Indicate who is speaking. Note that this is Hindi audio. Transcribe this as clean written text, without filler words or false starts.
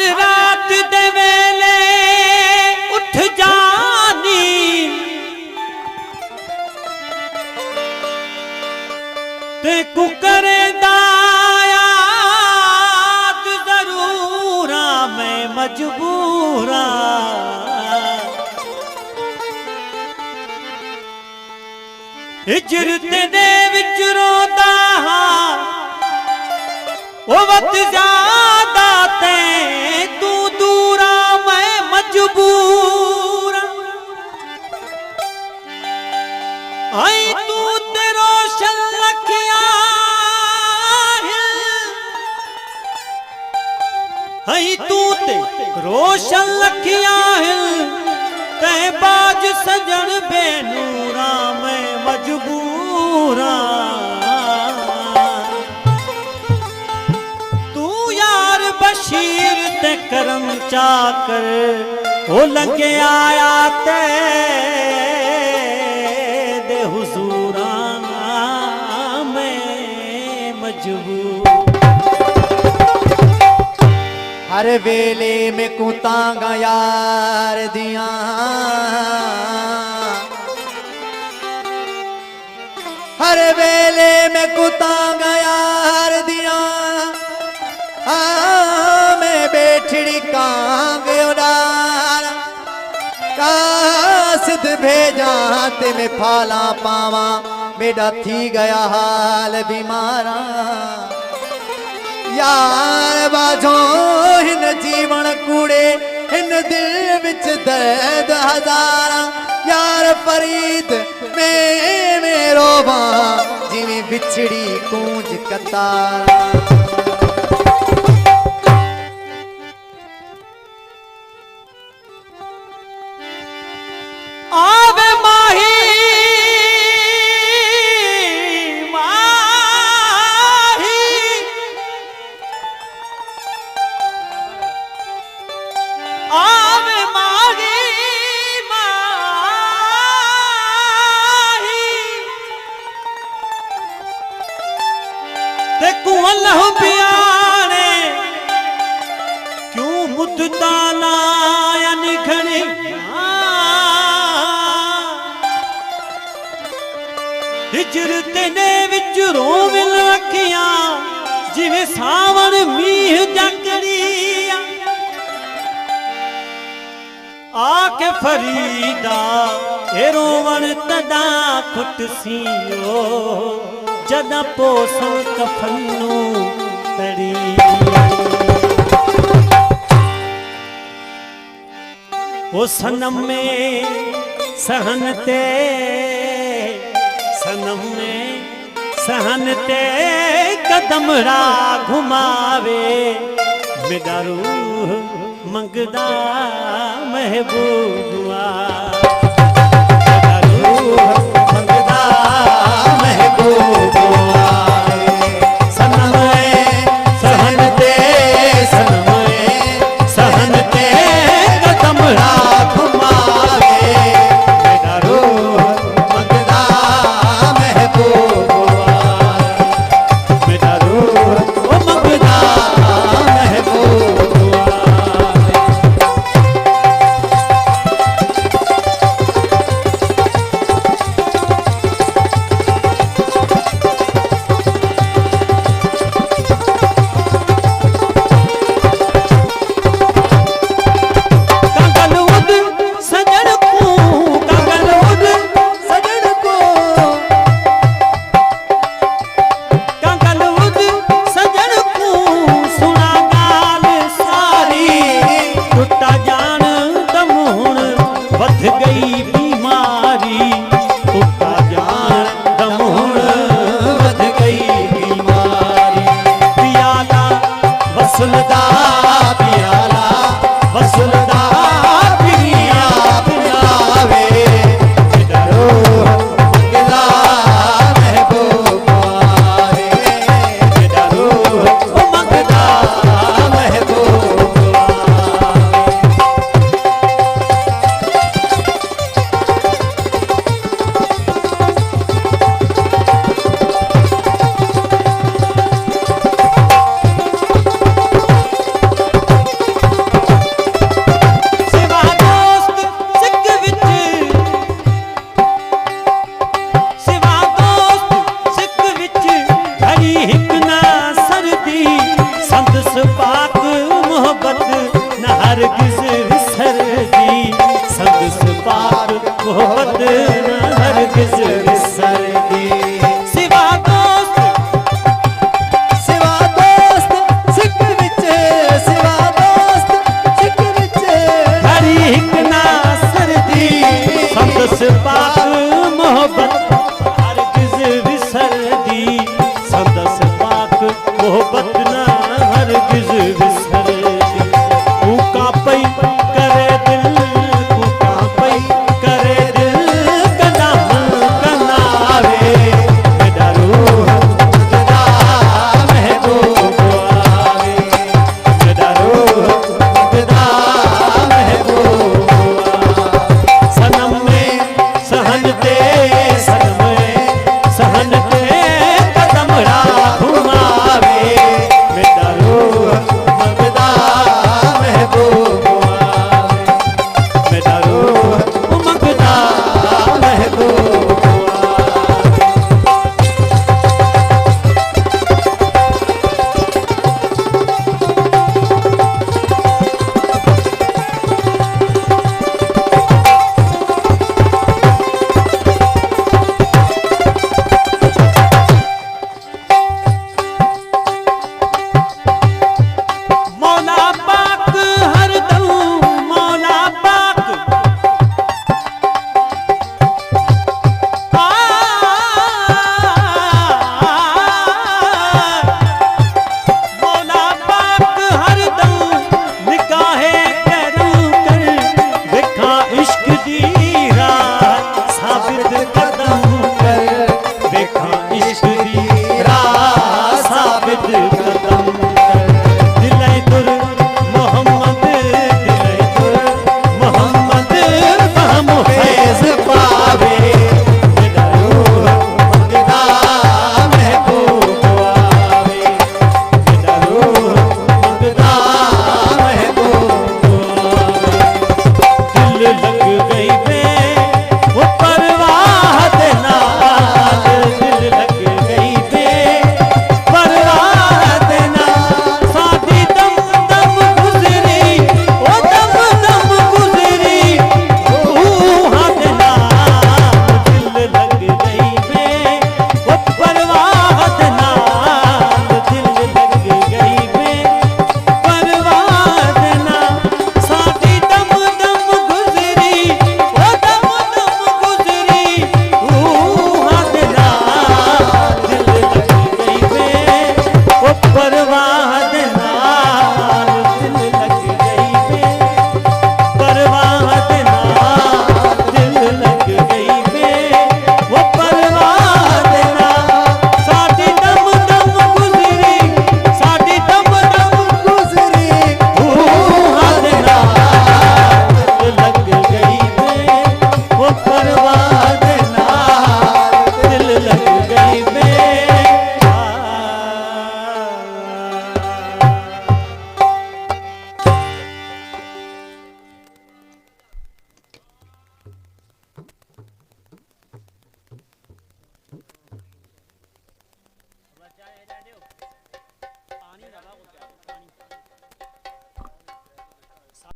Speaker 1: हर रात दे वेले उठ जानी ते कुकरेंदा याद जरूरा मैं मजबूरा हिजरत दे विच रोंदा हां ओ वक्त ज्यादा ते तू दूरा मैं मजबूरा आई तू ते रोशन लखिया आई तू ते रोशन लखिया ते बाज सजन बेनूरा मैं मजबूरा तू यार बशीर ते करम चाकर ओ लगे आया ते दे हुजूरा मैं मजबूर
Speaker 2: हर वेले में कुतांगा यार दिया हर वेले में कुतांगा यार दिया मैं बेठड़ी कांग उड़ार कासिद भेजा ते मैं फाला पावा मेरा थी गया हाल बीमारा यार बाजो हिन जीवन कूड़े हिन दिल विच दर्द हजारा यार फरीद में रोवा जिवें बिछड़ी कूंज कतारा
Speaker 1: आवे माही आवे माही माही ते कुअल्लाह प्यारे क्यों मुद्दा लाया निखने हिजरत ने विच रोविल अखियां जिवें सावन मीह जकड़िया आके फरीदा ए रोवन तदा खुटसियो जदा पोसल कफनू तड़ी ओ सनम में सहनते सनम में सहनते कदम रा घुमावे मेरा रूह मंगदा महबूबा मेरा रूह मंगदा महबूबा सनम सहनते सहनते कदम रा घुमावे मेरा रूह मंगदा महबूबा मेरा रूह मंगदा महबूबा
Speaker 2: इश्क दी राह साबित कदम कर।
Speaker 1: दिले दुर मोहम्मद दिले दुर मोहम्मद फहम
Speaker 2: फैज़ पावे मेरा रूह मंगदा महबूब आवे, मेरा रूह मंगदा महबूब आवे।
Speaker 1: दिल लग गई वे वो परवाह दे नाल, दिल लग गई वे परवाह दे नाल। साडी दम दम गुजरी ओ दम दम गुजरी रूहां दे नाल, दिल लग गई वे वो परवाह दे नाल, दिल लग गई वे परवाह दे नाल। साडी दम दम गुजरी ओ दम दम गुजरी रूहां दे नाल, दिल लग गई वे ओ परवाह दे नाल, दिल लग गई वे परवाह दे नाल, दिल लग गई वे वो परवाह दे नाल। साडी दम दम गुजरी साडी दम दम
Speaker 2: गुजरी
Speaker 1: रूहां दे नाल, दिल लग गई वे वो परवाह दे नाल, दिल लग गई वे। पानी